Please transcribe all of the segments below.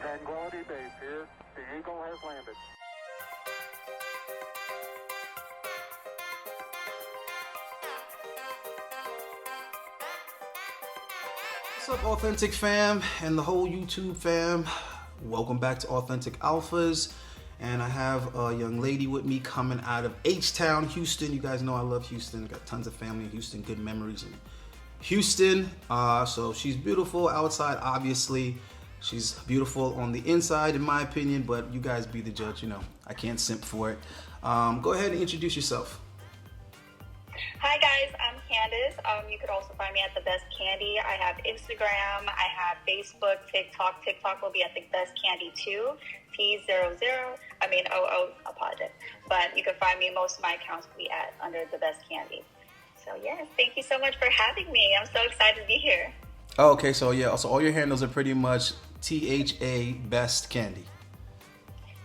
Tranquility Base here. The Eagle has landed. What's up, Authentic fam and the whole YouTube fam? Welcome back to Authentic Alphas. And I have a young lady with me coming out of H-Town, Houston. You guys know I love Houston. I got tons of family in Houston, good memories in Houston. So she's beautiful outside, obviously. She's beautiful on the inside, in my opinion, but you guys be the judge, you know. I can't simp for it. Go ahead and introduce yourself. Hi guys, I'm Candace. You could also find me at The Best Candy. I have Instagram, I have Facebook, TikTok. TikTok will be at The Best Candy 2, apologize. But you can find me, most of my accounts will be under The Best Candy. So yes, thank you so much for having me. I'm so excited to be here. Oh, okay, so yeah, so all your handles are pretty much THA Best Candy.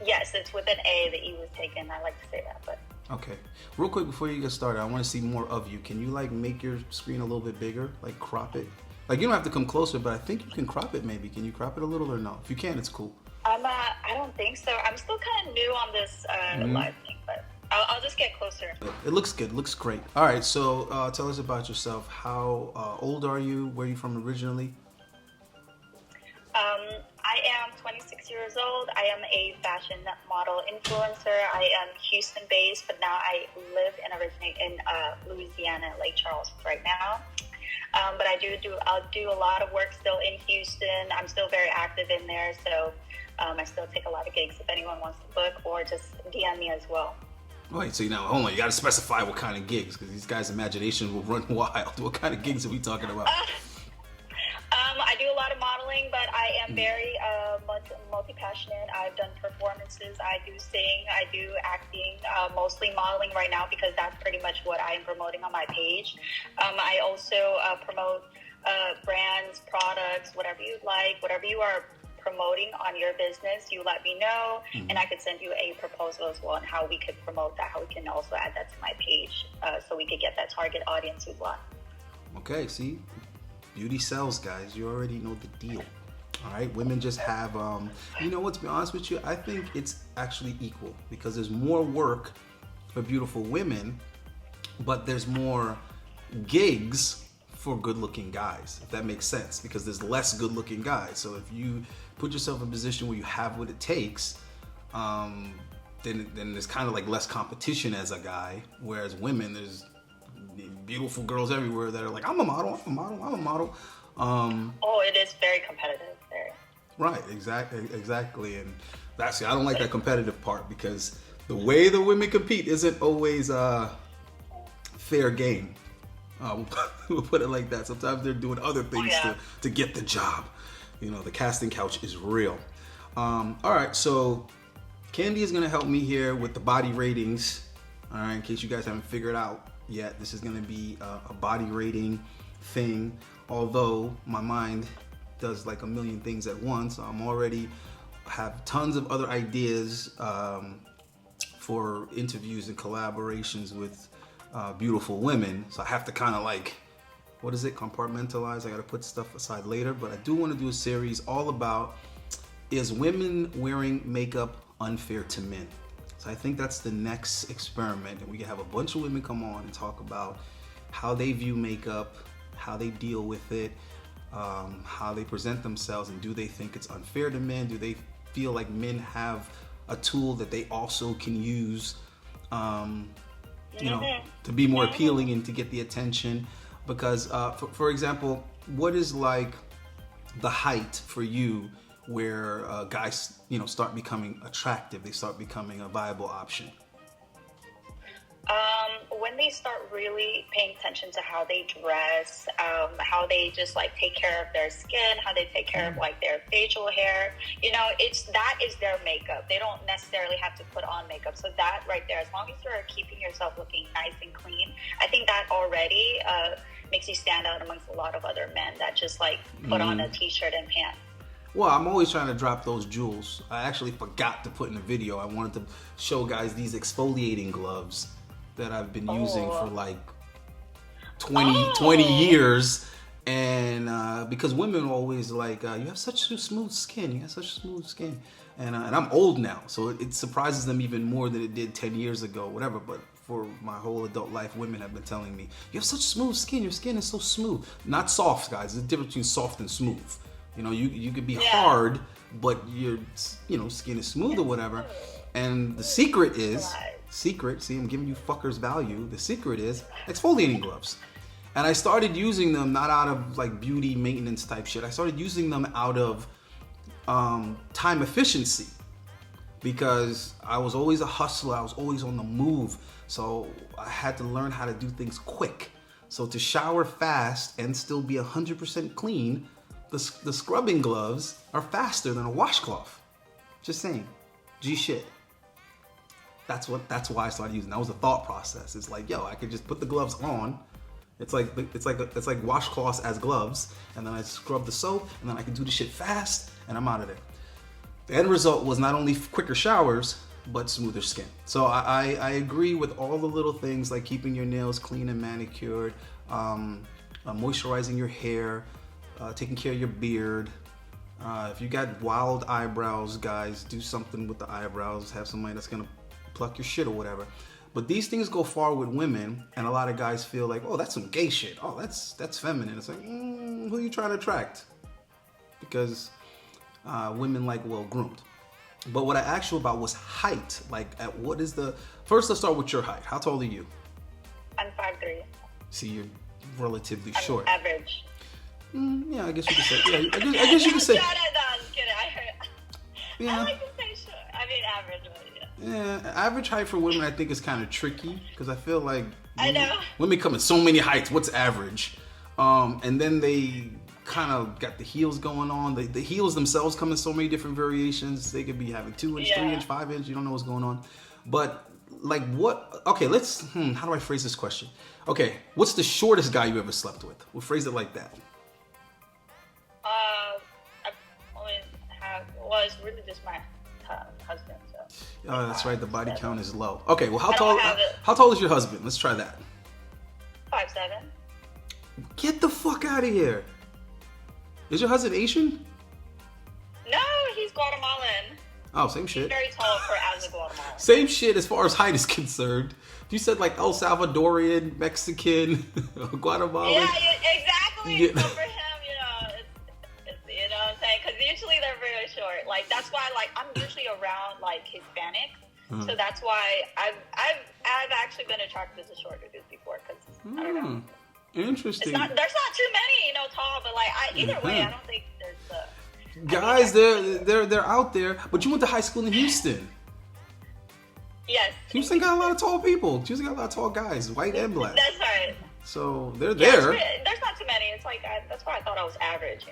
Yes, it's with an A, the E was taken. I like to say that, but... Okay. Real quick before you get started, I want to see more of you. Can you like make your screen a little bit bigger? Like crop it? Like you don't have to come closer, but I think you can crop it maybe. Can you crop it a little or no? If you can, it's cool. I don't think so. I'm still kind of new on this live thing, but I'll just get closer. It looks good. It looks great. All right. So tell us about yourself. How old are you? Where are you from originally? I am 26 years old. I am a fashion model influencer. I am Houston based, but now I live and originate in Louisiana, Lake Charles right now. But I'll do a lot of work still in Houston. I'm still very active in there, so I still take a lot of gigs if anyone wants to book, or just DM me as well. Wait, so now hold on, you got to specify what kind of gigs, because these guys' imagination will run wild. What kind of gigs are we talking about? I do a lot of modeling, but I am very multi-passionate. I've done performances, I do sing, I do acting, mostly modeling right now because that's pretty much what I am promoting on my page. I also promote brands, products, whatever you like, whatever you are promoting on your business, you let me know, and I could send you a proposal as well on how we could promote that, how we can also add that to my page so we could get that target audience we want. Okay, see? Beauty sells, guys. You already know the deal. All right, women just have, you know what, to be honest with you, I think it's actually equal because there's more work for beautiful women, but there's more gigs for good-looking guys, if that makes sense, because there's less good-looking guys. So if you put yourself in a position where you have what it takes, then there's kind of like less competition as a guy, whereas women, there's beautiful girls everywhere that are like, I'm a model. It is very competitive there. Right, exactly. And that's, I don't like that competitive part because the way the women compete isn't always fair game. We'll put it like that. Sometimes they're doing other things to get the job. You know, the casting couch is real. All right, so Candy is going to help me here with the body ratings. All right, in case you guys haven't figured out yet, this is going to be a body rating thing, although my mind does like a million things at once. I'm already have tons of other ideas for interviews and collaborations with beautiful women, so I have to kind of like, what is it, compartmentalize. I got to put stuff aside later, but I do want to do a series all about, is women wearing makeup unfair to men? I think that's the next experiment, and we can have a bunch of women come on and talk about how they view makeup, how they deal with it, how they present themselves, and do they think it's unfair to men? Do they feel like men have a tool that they also can use, you know, to be more appealing and to get the attention? Because, for example, what is like the height for you where guys, you know, start becoming attractive, they start becoming a viable option? When they start really paying attention to how they dress, how they just like take care of their skin, how they take care of like their facial hair, you know, that is their makeup. They don't necessarily have to put on makeup. So that right there, as long as you're keeping yourself looking nice and clean, I think that already makes you stand out amongst a lot of other men that just like put on a t-shirt and pants. Well, I'm always trying to drop those jewels. I actually forgot to put in the video. I wanted to show guys these exfoliating gloves that I've been using for like 20 years. And because women are always like, you have such smooth skin, you have such smooth skin. And I'm old now, so it surprises them even more than it did 10 years ago, whatever. But for my whole adult life, women have been telling me, you have such smooth skin, your skin is so smooth. Not soft, guys. There's a difference between soft and smooth. You know, you could be hard, but your skin is smooth or whatever. And the secret is, see, I'm giving you fuckers value. The secret is exfoliating gloves. And I started using them not out of like beauty maintenance type shit. I started using them out of time efficiency, because I was always a hustler. I was always on the move. So I had to learn how to do things quick. So to shower fast and still be 100% clean, the scrubbing gloves are faster than a washcloth. Just saying. G shit. That's why I started using. That was the thought process. It's like, yo, I could just put the gloves on. It's like washcloths as gloves, and then I scrub the soap, and then I can do the shit fast, and I'm out of there. The end result was not only quicker showers, but smoother skin. So I agree with all the little things like keeping your nails clean and manicured, moisturizing your hair, taking care of your beard. If you got wild eyebrows, guys, do something with the eyebrows. Have somebody that's gonna pluck your shit or whatever. But these things go far with women, and a lot of guys feel like, oh, that's some gay shit. Oh, that's feminine. It's like, who are you trying to attract? Because women like well-groomed. But what I asked you about was height. Like, first let's start with your height. How tall are you? I'm 5'3". See, you're relatively I'm short. average. Yeah, I guess you could say. Yeah, I guess you could say. No, I'm just kidding. Yeah. I like to say short. I mean average, but yeah. Yeah, average height for women I think is kind of tricky, because I feel like women come in so many heights. What's average? And then they kind of got the heels going on. The heels themselves come in so many different variations. They could be having 2 inch, 3 inch, 5 inch. You don't know what's going on. But like what? Okay, how do I phrase this question? Okay, what's the shortest guy you ever slept with? We'll phrase it like that. I only it's really just my husband. So. Oh, that's right. The body count is low. Okay, well, how tall is your husband? Let's try that. 5'7". Get the fuck out of here. Is your husband Asian? No, he's Guatemalan. Oh, same shit. He's very tall as a Guatemalan. Same shit as far as height is concerned. You said like El Salvadorian, Mexican, Guatemalan. Yeah, exactly. Yeah. So for him, it's you know what I'm saying? Because usually they're very short. Like that's why I'm usually around like Hispanics. So that's why I've actually been attracted to shorter dudes before, because I don't know. Interesting. There's not too many, tall, but like either way, I don't think there's the guys. They're out there. But you went to high school in Houston. Yes. Houston got a lot of tall people. Houston got a lot of tall guys, white and black. That's right. So they're there. There's not too many. It's like that's why I thought I was average,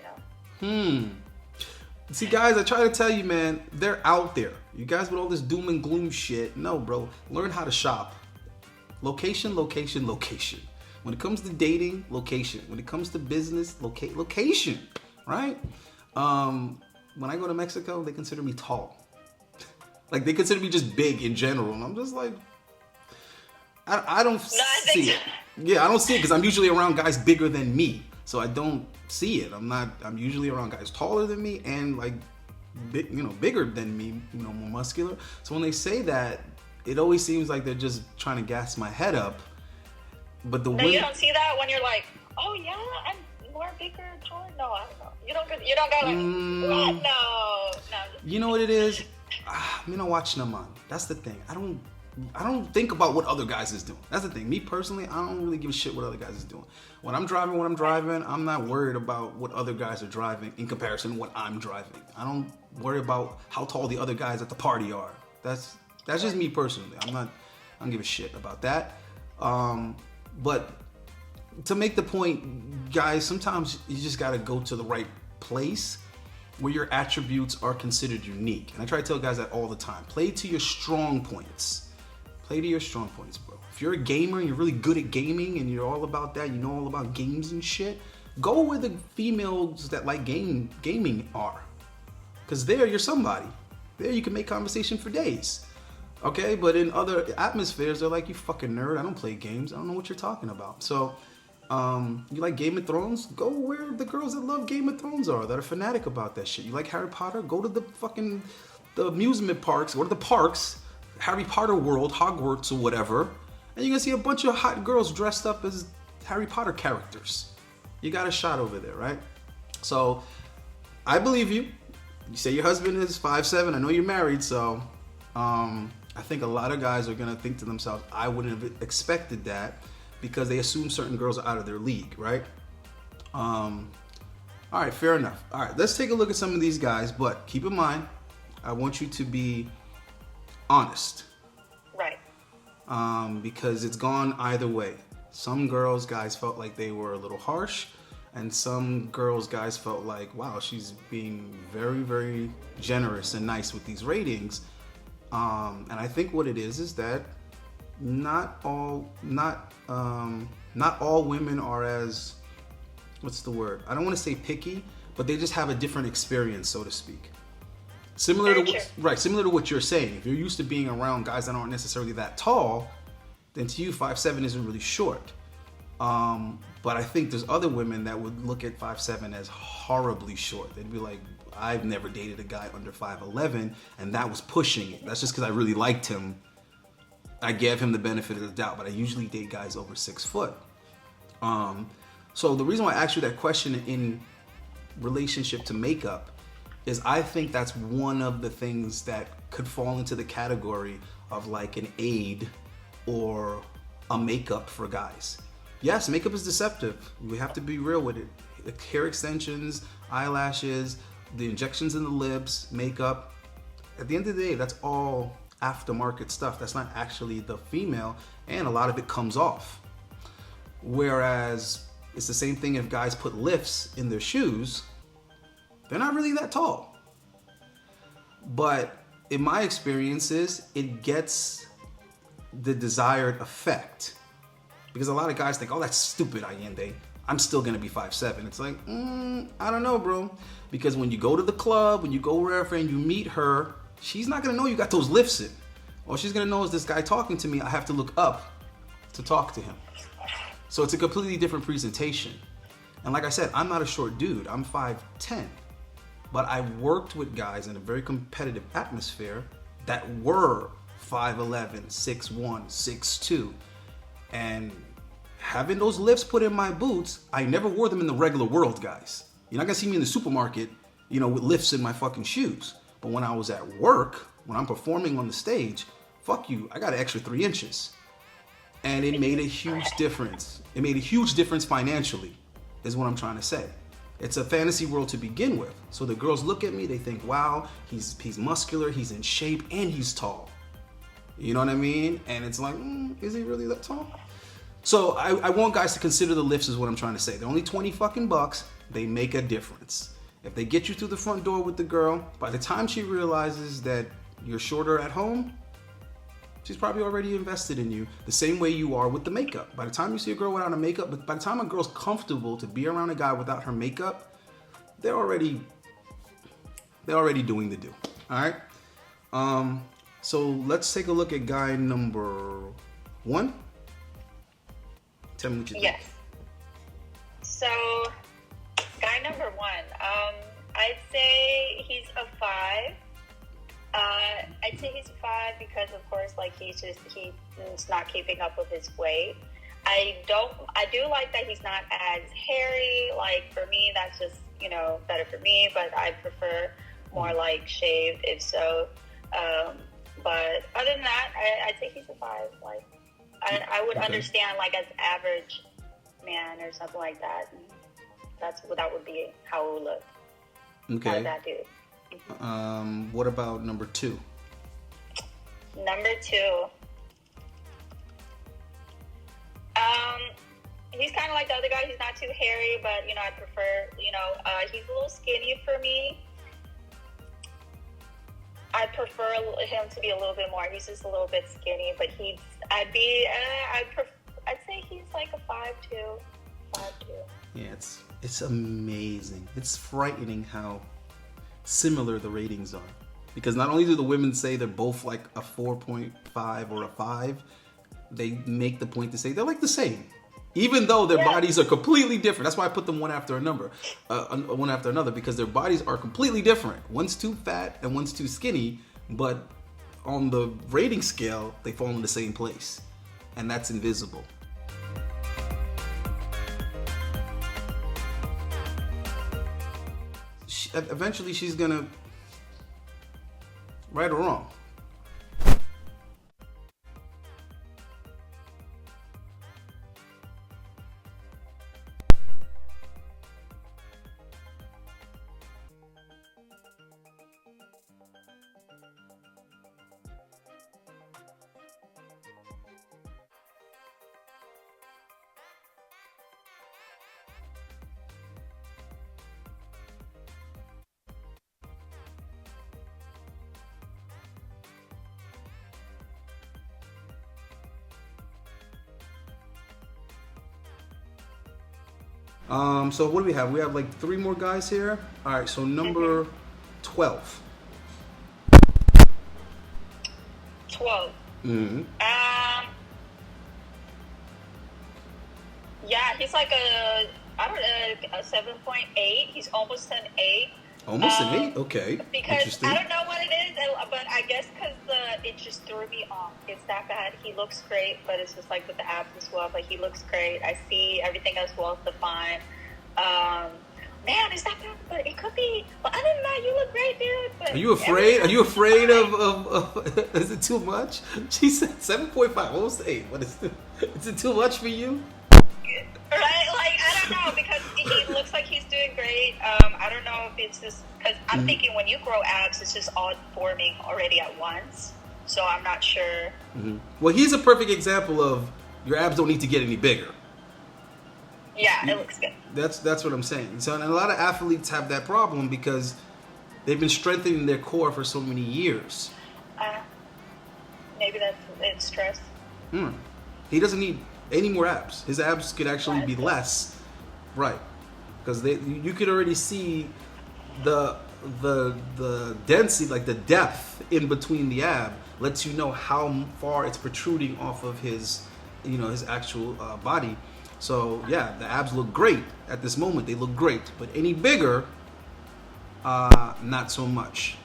See, guys, I try to tell you, man, they're out there. You guys with all this doom and gloom shit. No, bro. Learn how to shop. Location, location, location. When it comes to dating, location. When it comes to business, location. Right? When I go to Mexico, they consider me tall. Like, they consider me just big in general. And I'm just like, I don't see it. Yeah, I don't see it because I'm usually around guys bigger than me. So I don't see it. I'm usually around guys taller than me and like, bigger than me, more muscular. So when they say that, it always seems like they're just trying to gas my head up. But you don't see that when you're like, oh yeah, I'm more bigger, taller. No, I don't know. You don't go like, what? No. You know what it is? Me not watching them on. That's the thing. I don't think about what other guys is doing. That's the thing. Me personally, I don't really give a shit what other guys is doing. When I'm driving, I'm not worried about what other guys are driving in comparison to what I'm driving. I don't worry about how tall the other guys at the party are. That's just me personally. I don't give a shit about that. But to make the point, guys, sometimes you just gotta go to the right place where your attributes are considered unique. And I try to tell guys that all the time. Play to your strong points. Play to your strong points, bro. If you're a gamer and you're really good at gaming and you're all about that, you know all about games and shit, go where the females that like gaming are. Because there, you're somebody. There, you can make conversation for days. Okay? But in other atmospheres, they're like, you fucking nerd. I don't play games. I don't know what you're talking about. So You like Game of Thrones? Go where the girls that love Game of Thrones are, that are fanatic about that shit. You like Harry Potter? Go to the amusement parks, go to the parks, Harry Potter World, Hogwarts or whatever, and you're gonna see a bunch of hot girls dressed up as Harry Potter characters. You got a shot over there, right? So I believe you. You say your husband is 5'7". I know you're married, so I think a lot of guys are gonna think to themselves, I wouldn't have expected that, because they assume certain girls are out of their league, right? All right, fair enough. All right, let's take a look at some of these guys, but keep in mind, I want you to be honest. Right. Because it's gone either way. Some girls, guys felt like they were a little harsh, and some girls, guys felt like, wow, she's being very, very generous and nice with these ratings. And I think what it is that not all women are as, what's the word? I don't want to say picky, but they just have a different experience, so to speak. Similar to what you're saying. If you're used to being around guys that aren't necessarily that tall, then to you 5'7" isn't really short. But I think there's other women that would look at 5'7" as horribly short. They'd be like, I've never dated a guy under 5'11", and that was pushing it. That's just because I really liked him. I gave him the benefit of the doubt, but I usually date guys over 6 foot. So the reason why I asked you that question in relationship to makeup is I think that's one of the things that could fall into the category of like an aid or a makeup for guys. Yes, makeup is deceptive. We have to be real with it. The hair extensions, eyelashes, the injections in the lips, makeup. At the end of the day, that's all aftermarket stuff. That's not actually the female, and a lot of it comes off. Whereas it's the same thing if guys put lifts in their shoes. They're not really that tall. But in my experiences, it gets the desired effect. Because a lot of guys think, oh, that's stupid, Allende. I'm still going to be 5'7". It's like, I don't know, bro. Because when you go to the club, when you go wherever and you meet her, she's not going to know you got those lifts in. All she's going to know is this guy talking to me. I have to look up to talk to him. So it's a completely different presentation. And like I said, I'm not a short dude. I'm 5'10". But I worked with guys in a very competitive atmosphere that were 5'11", 6'1", 6'2". And having those lifts put in my boots, I never wore them in the regular world, guys. You're not gonna see me in the supermarket, with lifts in my fucking shoes. But when I was at work, when I'm performing on the stage, fuck you, I got an extra 3 inches. And it made a huge difference. It made a huge difference financially, is what I'm trying to say. It's a fantasy world to begin with. So the girls look at me, they think, wow, he's muscular, he's in shape, and he's tall. You know what I mean? And it's like, is he really that tall? So I want guys to consider the lifts is what I'm trying to say. They're only 20 fucking bucks. They make a difference. If they get you through the front door with the girl, by the time she realizes that you're shorter at home, she's probably already invested in you the same way you are with the makeup. By the time you see a girl without a makeup, but by the time a girl's comfortable to be around a guy without her makeup, they're already doing the do. All right. So let's take a look at guy number 1. Tell me what you think. Yes. So, guy number 1, I'd say he's a 5. I'd say he's a 5 because, of course, like he's not keeping up with his weight. I do like that he's not as hairy. Like for me, that's just better for me. But I prefer more like shaved, if so. But other than that, I'd say he's a 5. Like I would understand like as average man or something like that. And that would be how it would look. Okay. That dude. What about number 2? Number 2. He's kind of like the other guy. He's not too hairy, but I prefer. He's a little skinny for me. I prefer him to be a little bit more. He's just a little bit skinny, but I'd say he's like a 5'2". 5'2". Yeah, it's amazing. It's frightening how similar the ratings are. Because not only do the women say they're both like a 4.5 or a 5, they make the point to say they're like the same. Even though their Yeah. bodies are completely different. That's why I put them one after another, because their bodies are completely different. One's too fat and one's too skinny, but on the rating scale, they fall in the same place. And that's invisible. Eventually, she's gonna right or wrong. So what do we have? We have like 3 more guys here. All right, so number 12. 12. Mm-hmm. Yeah, he's like a 7.8. He's almost an 8. Almost an 8? Okay. Because Interesting. I don't know what it is, but I guess because it just threw me off. It's that bad. He looks great, but it's just like with the abs as well. But he looks great. I see everything else well defined. Man, is that bad? But it could be. But other than that, you look great, dude. But Are you afraid? Are you afraid of is it too much? She said 7.5, almost 8. What is it? Is it too much for you? Right? Like, I don't know, because he looks like he's doing great. I don't know if it's just, because I'm thinking when you grow abs, it's just all forming already at once. So I'm not sure. Mm-hmm. Well, he's a perfect example of your abs don't need to get any bigger. Yeah, it looks good. That's what I'm saying. So, and a lot of athletes have that problem because they've been strengthening their core for so many years. Maybe it's stress. He doesn't need any more abs. His abs could actually be less, right? Because you could already see the density, like the depth in between the ab, lets you know how far it's protruding off of his, his actual body. So yeah, the abs look great at this moment. They look great, but any bigger, not so much.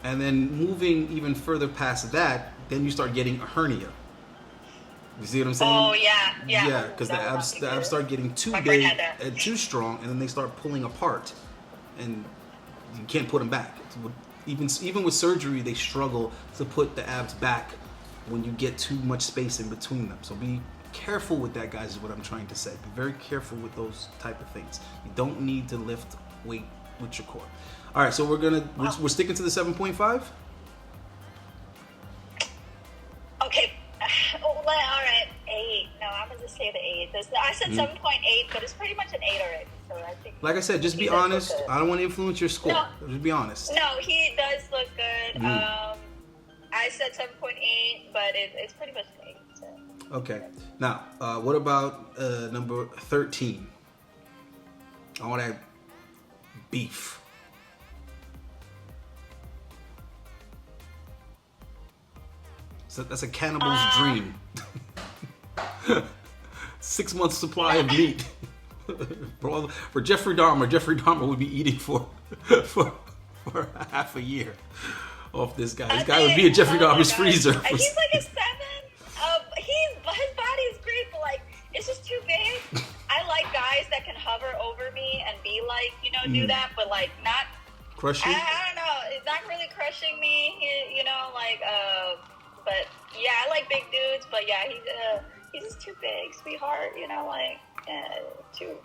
And then moving even further past that, then you start getting a hernia. You see what I'm saying? Oh yeah. Yeah, because the abs start getting too big and too strong, and then they start pulling apart, and you can't put them back. Even with surgery, they struggle to put the abs back when you get too much space in between them. So be careful with that, guys, is what I'm trying to say. Be very careful with those type of things. You don't need to lift weight with your core. All right, so we're sticking to the 7.5. Okay. All right, 8. No, I'm gonna just say the 8. I said 7.8, but it's pretty much an 8 already. So I think. Like I said, just be honest. I don't want to influence your score. No. Just be honest. No, he does look good. I said 7.8, but it's pretty much an 8. So. Okay. Now, what about number 13? All that beef. So that's a cannibal's dream. 6 months supply of meat. For Jeffrey Dahmer. Jeffrey Dahmer would be eating for half a year off this guy. This guy would be in Jeffrey Dahmer's freezer. He's like a 7. His body is great, but like it's just too big. I like guys that can hover over me and be like, do that, but like not crushing. I don't know. It's not really crushing me. But yeah, I like big dudes. But yeah, he's just too big, sweetheart. Too.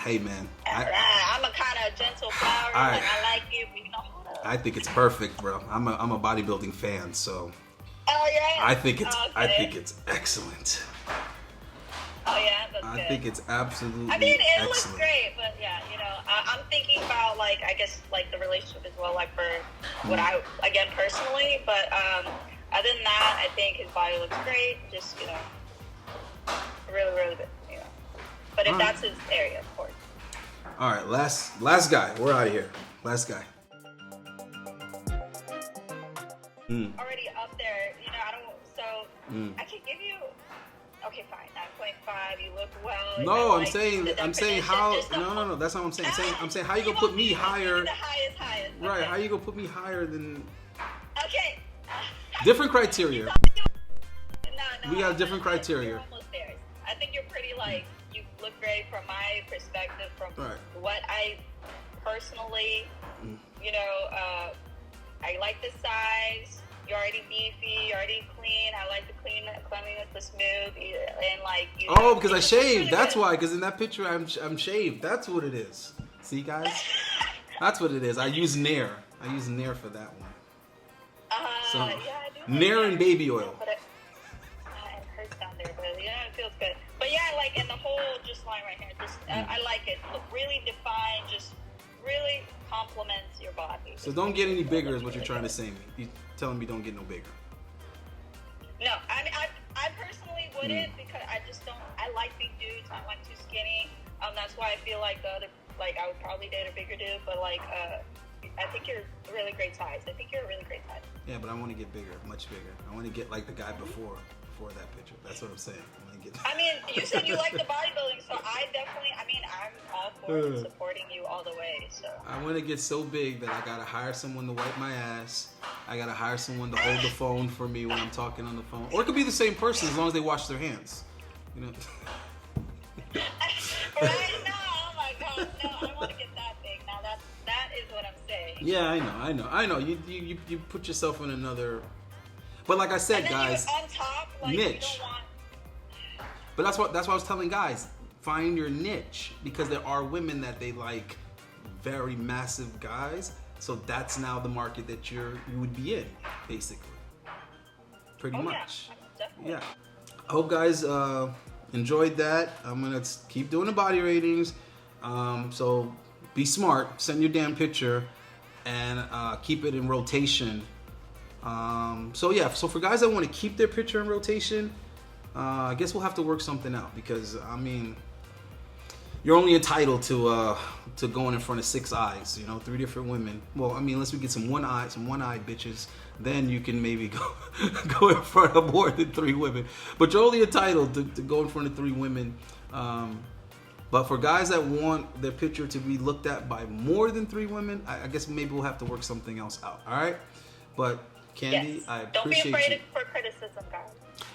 Hey man, I'm a kind of gentle flower. I like you. I think it's perfect, bro. I'm a bodybuilding fan, so. Oh yeah. I think it's excellent. Oh yeah, that's good. I think it's absolutely. I mean, it excellent. looks great, but yeah, I'm thinking about I guess the relationship as well, for what I personally, but other than that, I think his body looks great. Just really, really good. But if that's his area, of course. All right, last guy. We're out of here. Last guy. Already up there, I don't. So I can give you. Okay, fine. 9.5. You look well. No, I'm like saying the how. definition, just No. That's not what I'm saying. I'm saying how you You gonna put want me to be higher? the highest. Right? Okay. How you gonna put me higher than Okay. different criteria? No, We got different criteria. You're almost there. I think you're pretty you look great from my perspective, from Right. what I personally, I like the size. You're already beefy. You're already clean. I like the cleanliness, the smooth, and like you. Oh, because I shaved. Really That's good. why. Because in that picture, I'm shaved. That's what it is. See, guys? That's what it is. I use Nair. For that one. So, Yeah, I do. Nair and baby oil. But it hurts down there, but it feels good. But yeah, like in the whole just line right here, just I like it. Look really defined, just really complements your body. So don't get any bigger is what you're trying to say me. You're telling me don't get no bigger. No, I mean I personally wouldn't because I just don't. I like big dudes. I like too skinny. That's why I feel like I would probably date a bigger dude. But I think you're a really great size. I think you're a really great size. Yeah, but I want to get bigger, much bigger. I want to get like the guy before that picture. That's what I'm saying. I want to get. I mean, you said you like the bodybuilding, so I'm all for it and supporting you all the way. So I want to get so big that I gotta hire someone to wipe my ass. I gotta hire someone to hold the phone for me when I'm talking on the phone. Or it could be the same person as long as they wash their hands. You know. Right? No, oh my God, no, I don't want to get that big. Now that is what I'm saying. Yeah, I know. You put yourself in another. But like I said, And then guys, on top, niche. You don't want. But that's what I was telling guys. Find your niche, because there are women that they like very massive guys. So that's now the market that you would be in, basically. Pretty much. Yeah, definitely. Yeah. I hope guys enjoyed that. I'm gonna keep doing the body ratings. So be smart. Send your damn picture and keep it in rotation. So for guys that want to keep their picture in rotation, I guess we'll have to work something out, because I mean, you're only entitled to going in front of 6 eyes, 3 different women. Well, I mean, unless we get some one-eyed bitches, then you can maybe go in front of more than 3 women. But you're only entitled to go in front of 3 women. But for guys that want their picture to be looked at by more than 3 women, I guess maybe we'll have to work something else out. All right? But Candy, Yes. I Don't be appreciate afraid you. for criticism, guys.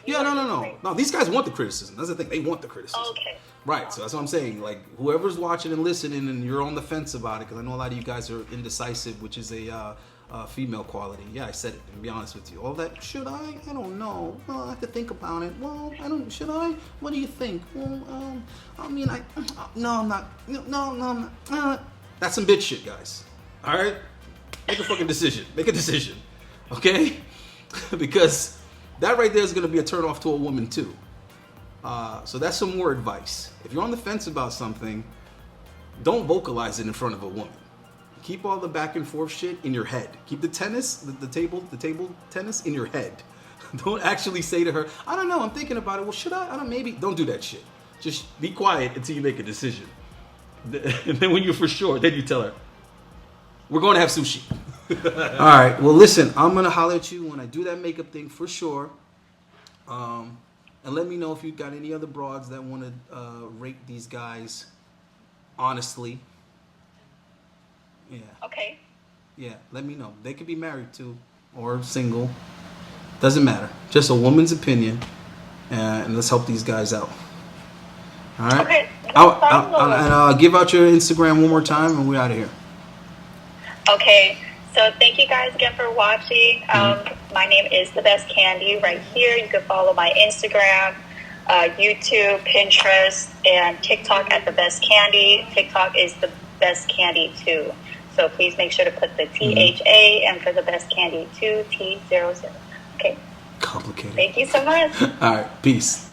Yeah, no. These guys want the criticism. That's the thing. They want the criticism. Okay. Right. So that's what I'm saying. Like, whoever's watching and listening, and you're on the fence about it, because I know a lot of you guys are indecisive, which is a female quality. Yeah, I said it. To be honest with you, all that. Should I? I don't know. Well, I have to think about it. Well, I don't. Should I? What do you think? Well, I mean, no, I'm not. No, I'm not. That's some bitch shit, guys. All right. Make a fucking decision. Make a decision. Okay? Because that right there is going to be a turn off to a woman too. So that's some more advice. If you're on the fence about something, don't vocalize it in front of a woman. Keep all the back and forth shit in your head. Keep the table tennis in your head. Don't actually say to her, I don't know, I'm thinking about it. Well, should I? I don't, maybe. Don't do that shit. Just be quiet until you make a decision. And then when you're for sure, then you tell her, we're going to have sushi. All right. Well, listen, I'm going to holler at you when I do that makeup thing for sure. And let me know if you've got any other broads that want to rate these guys honestly. Yeah. Okay. Yeah, let me know. They could be married too or single. Doesn't matter. Just a woman's opinion. And let's help these guys out. All right? Okay. I'll give out your Instagram one more time and we're out of here. Okay. So thank you guys again for watching. My name is The Best Candy right here. You can follow my Instagram, YouTube, Pinterest, and TikTok at The Best Candy. TikTok is The Best Candy 2. So please make sure to put the THA and for The Best Candy 2, T00. Okay. Complicated. Thank you so much. All right. Peace.